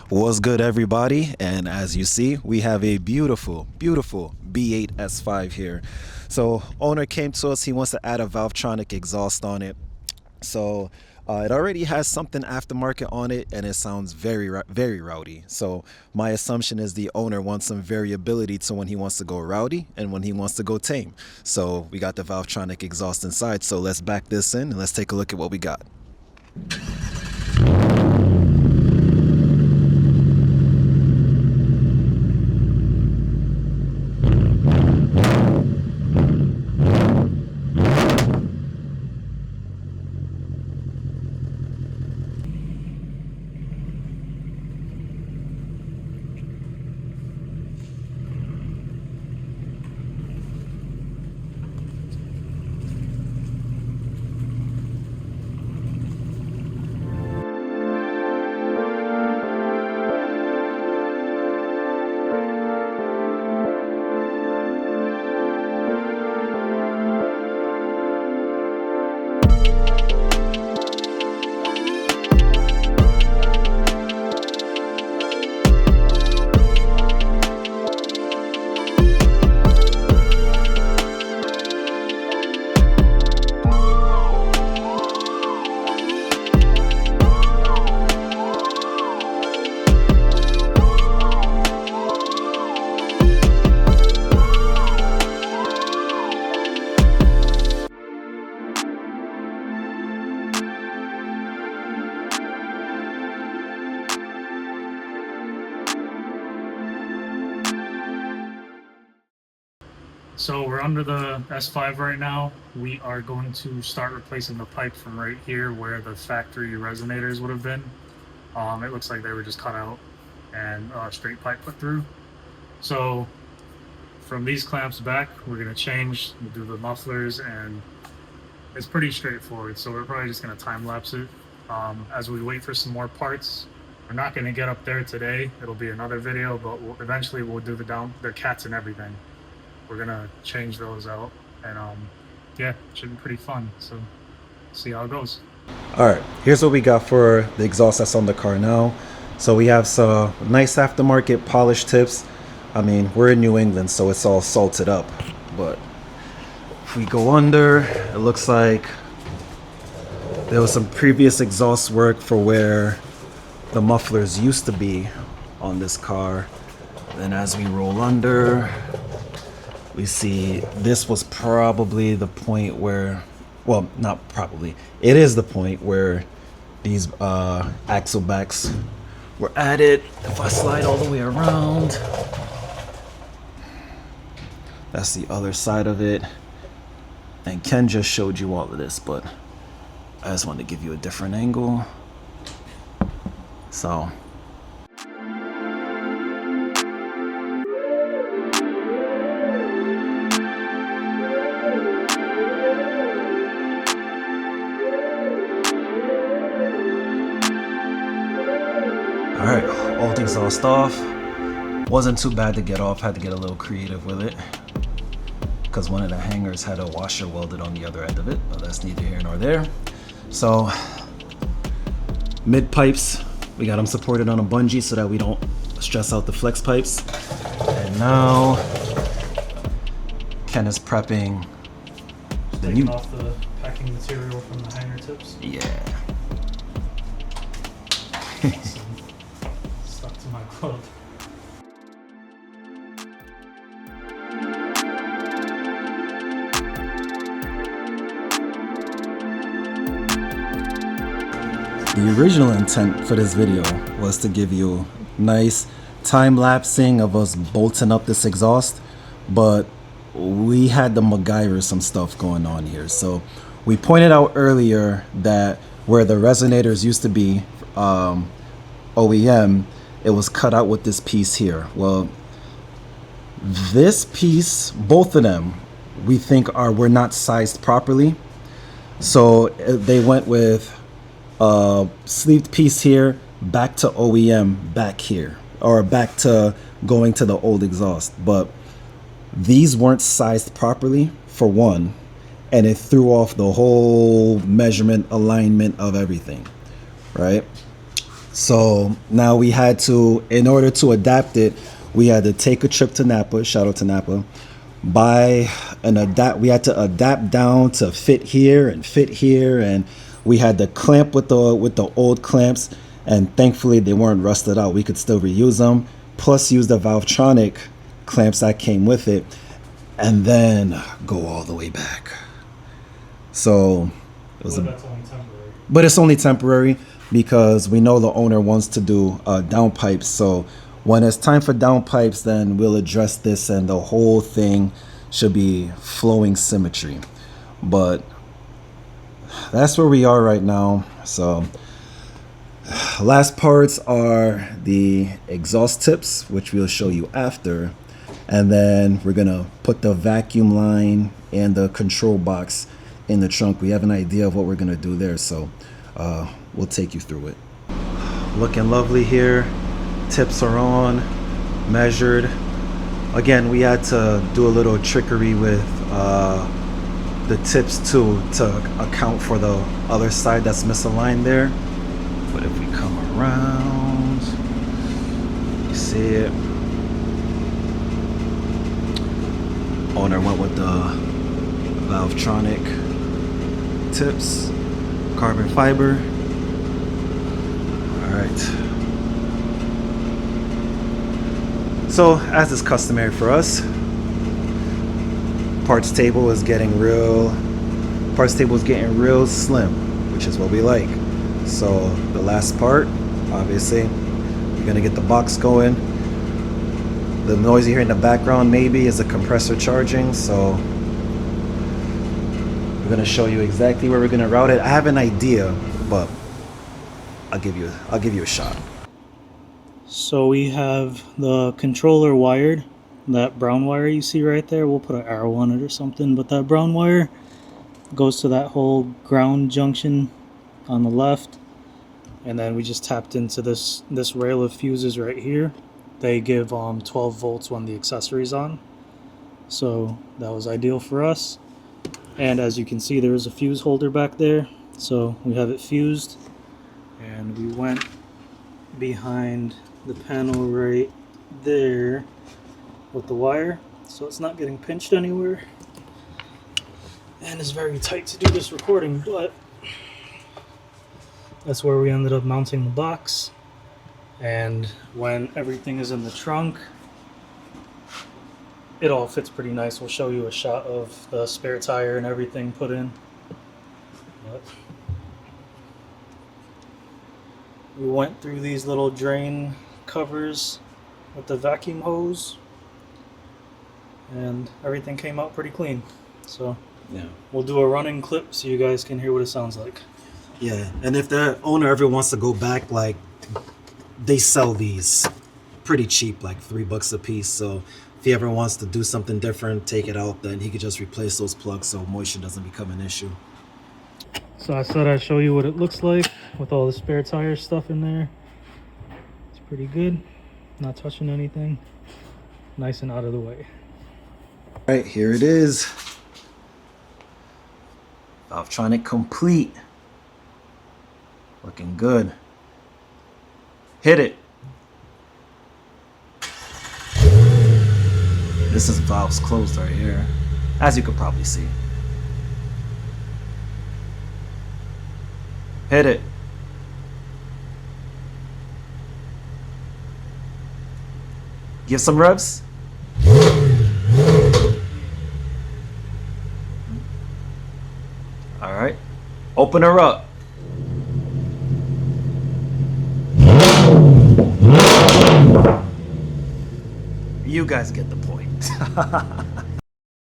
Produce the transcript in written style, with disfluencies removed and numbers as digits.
What's good, everybody? And as you see, we have a beautiful B8 S5 here. So owner came to us, he wants to add a Valvetronic exhaust on it. So it already has something aftermarket on it, and it sounds very rowdy. So my assumption is the owner wants some variability to when he wants to go rowdy and when he wants to go tame. So we got the Valvetronic exhaust inside. So let's back this in and let's take a look at what we got. So we're under the S5 right now. We are going to start replacing the pipe from right here where the factory resonators would have been. It looks like they were just cut out and straight pipe put through. So from these clamps back, we're going to change, we'll do the mufflers, and it's pretty straightforward. So we're probably just going to time lapse it as we wait for some more parts. We're not going to get up there today. It'll be another video, but eventually we'll do the cats and everything. We're gonna change those out, and yeah, it should be pretty fun. So see how it goes. All right, here's what we got for the exhaust that's on the car now. So we have some nice aftermarket polished tips. I mean, we're in New England, so it's all salted up. But if we go under, it looks like there was some previous exhaust work for where the mufflers used to be on this car. Then as we roll under, we see this was probably the point where, well, not probably, it is the point where these axle backs were added. If I slide all the way around, that's the other side of it. And Ken just showed you all of this, but I just wanted to give you a different angle. So alright, old exhaust off. Wasn't too bad to get off, had to get a little creative with it because one of the hangers had a washer welded on the other end of it, but that's neither here nor there. So mid pipes, we got them supported on a bungee so that we don't stress out the flex pipes. And now Ken is prepping the new off the packing material from the hanger tips. Yeah. Stuck to my glove. The original intent for this video was to give you nice time lapsing of us bolting up this exhaust, but we had to MacGyver some stuff going on here. So we pointed out earlier that where the resonators used to be OEM, it was cut out with this piece here. Well, this piece, both of them, we think were not sized properly. So they went with sleeved piece here, back to OEM back here, or back to going to the old exhaust. But these weren't sized properly, for one, and it threw off the whole measurement alignment of everything, right? So now we had to, in order to adapt it, we had to take a trip to Napa. Shout out to Napa. Buy an adapt. We had to adapt down to fit here, and we had to clamp with the old clamps. And thankfully, they weren't rusted out. We could still reuse them. Plus, use the Valvetronic clamps that came with it, and then go all the way back. So it was That's only temporary. but it's only temporary because we know the owner wants to do downpipes. So when it's time for downpipes, then we'll address this, and the whole thing should be flowing symmetry. But that's where we are right now. So last parts are the exhaust tips, which we'll show you after, and then we're gonna put the vacuum line and the control box in the trunk. We have an idea of what we're gonna do there, so we'll take you through it. Looking lovely here. Tips are on, measured. Again, we had to do a little trickery with the tips too, to account for the other side that's misaligned there. But if we come around, you see it. Owner went with the Valvetronic tips, carbon fiber. All right. So, as is customary for us, parts table is getting real slim, which is what we like. So the last part, obviously, you're gonna get the box going. The noise you hear in the background maybe is a compressor charging, so we're gonna show you exactly where we're gonna route it. I have an idea, but I'll give you a shot. So we have the controller wired. That brown wire you see right there, we'll put an arrow on it or something, but that brown wire goes to that whole ground junction on the left, and then we just tapped into this rail of fuses right here. They give 12 volts when the accessory's on, so that was ideal for us. And as you can see, there is a fuse holder back there, so we have it fused, and we went behind the panel right there with the wire, so it's not getting pinched anywhere, and it's very tight to do this recording, but that's where we ended up mounting the box. And when everything is in the trunk, it all fits pretty nice. We'll show you a shot of the spare tire and everything put in. But we went through these little drain covers with the vacuum hose, and everything came out pretty clean. So Yeah. we'll do a running clip so you guys can hear what it sounds like. Yeah, and if the owner ever wants to go back, like, they sell these pretty cheap, like $3 a piece. So if he ever wants to do something different, take it out, then he could just replace those plugs so moisture doesn't become an issue. So I said I'd show you what it looks like with all the spare tire stuff in there. It's pretty good. Not touching anything. Nice and out of the way. All right, here it is. Valvetronic complete. Looking good. Hit it. This is valves closed right here, as you could probably see. Hit it. Give some revs. All right. Open her up. You guys get the point.